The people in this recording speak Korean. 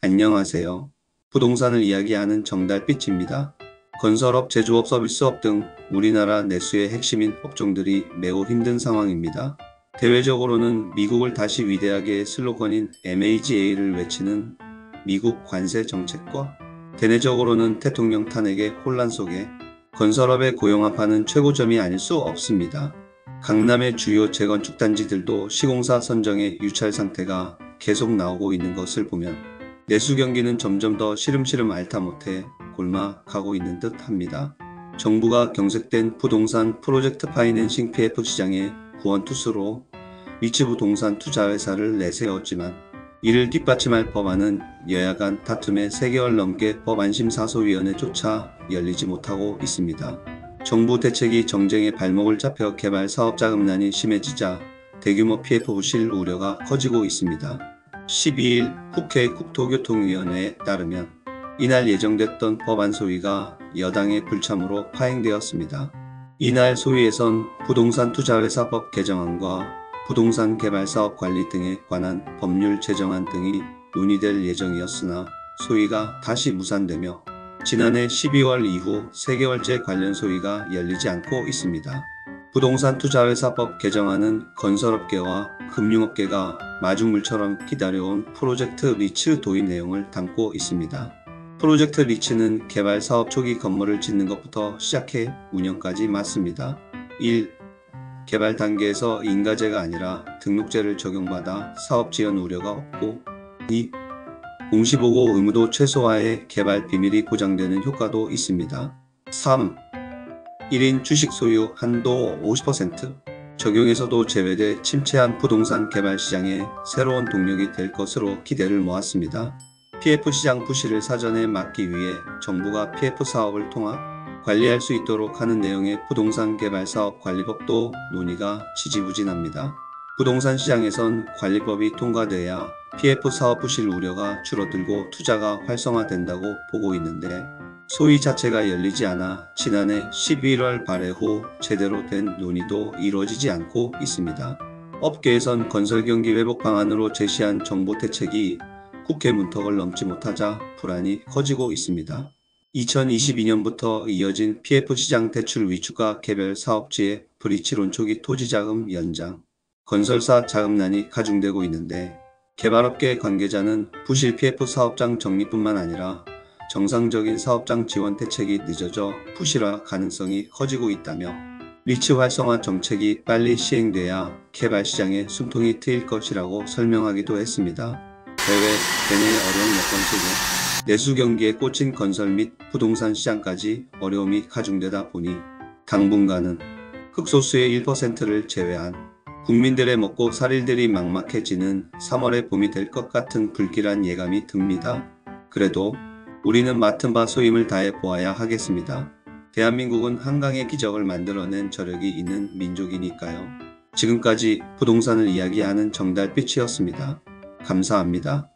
안녕하세요. 부동산을 이야기하는 정달빛입니다. 건설업, 제조업, 서비스업 등 우리나라 내수의 핵심인 업종들이 매우 힘든 상황입니다. 대외적으로는 미국을 다시 위대하게의 슬로건인 MAGA를 외치는 미국 관세 정책과 대내적으로는 대통령 탄핵의 혼란 속에 건설업의 고용 한파는 최고점이 아닐 수 없습니다. 강남의 주요 재건축 단지들도 시공사 선정의 유찰 상태가 계속 나오고 있는 것을 보면 내수 경기는 점점 더 시름시름 앓다 못해 골마가고 있는 듯 합니다. 정부가 경색된 부동산 프로젝트 파이낸싱 PF 시장에 구원투수로 리츠부동산 투자회사를 내세웠지만 이를 뒷받침할 법안은 여야 간 다툼에 3개월 넘게 법안심사소위원회조차 열리지 못하고 있습니다. 정부 대책이 정쟁의 발목을 잡혀 개발 사업 자금난이 심해지자 대규모 PF 부실 우려가 커지고 있습니다. 12일 국회 국토교통위원회에 따르면 이날 예정됐던 법안 소위가 여당의 불참으로 파행되었습니다. 이날 소위에선 부동산 투자회사법 개정안과 부동산 개발사업 관리 등에 관한 법률 제정안 등이 논의될 예정이었으나 소위가 다시 무산되며 지난해 12월 이후 3개월째 관련 소위가 열리지 않고 있습니다. 부동산 투자회사법 개정안은 건설업계와 금융업계가 마중물처럼 기다려온 프로젝트 리츠 도입 내용을 담고 있습니다. 프로젝트 리츠는 개발 사업 초기 건물을 짓는 것부터 시작해 운영까지 맡습니다. 1. 개발 단계에서 인가제가 아니라 등록제를 적용받아 사업 지연 우려가 없고 2. 공시보고 의무도 최소화해 개발 비밀이 보장되는 효과도 있습니다. 3. 1인 주식 소유 한도 50% 적용에서도 제외돼 침체한 부동산 개발 시장에 새로운 동력이 될 것으로 기대를 모았습니다. PF 시장 부실을 사전에 막기 위해 정부가 PF 사업을 통합 관리할 수 있도록 하는 내용의 부동산 개발 사업 관리법도 논의가 지지부진합니다. 부동산 시장에선 관리법이 통과돼야 PF 사업 부실 우려가 줄어들고 투자가 활성화된다고 보고 있는데 소위 자체가 열리지 않아 지난해 11월 발해 후 제대로 된 논의도 이루어지지 않고 있습니다. 업계에선 건설경기 회복 방안으로 제시한 정부 대책이 국회 문턱을 넘지 못하자 불안이 커지고 있습니다. 2022년부터 이어진 PF 시장 대출 위축과 개별 사업지의 브릿지 론초기 토지자금 연장, 건설사 자금난이 가중되고 있는데 개발업계 관계자는 부실 PF 사업장 정리뿐만 아니라 정상적인 사업장 지원 대책이 늦어져 부실화 가능성이 커지고 있다며 리츠 활성화 정책이 빨리 시행돼야 개발 시장에 숨통이 트일 것이라고 설명하기도 했습니다. 대외, 대내의 어려운 여건 속에 내수 경기에 꽂힌 건설 및 부동산 시장까지 어려움이 가중되다 보니 당분간은 극소수의 1%를 제외한 국민들의 먹고 살 일들이 막막해지는 3월의 봄이 될 것 같은 불길한 예감이 듭니다. 그래도 우리는 맡은 바 소임을 다해 보아야 하겠습니다. 대한민국은 한강의 기적을 만들어낸 저력이 있는 민족이니까요. 지금까지 부동산을 이야기하는 정달빛이었습니다. 감사합니다.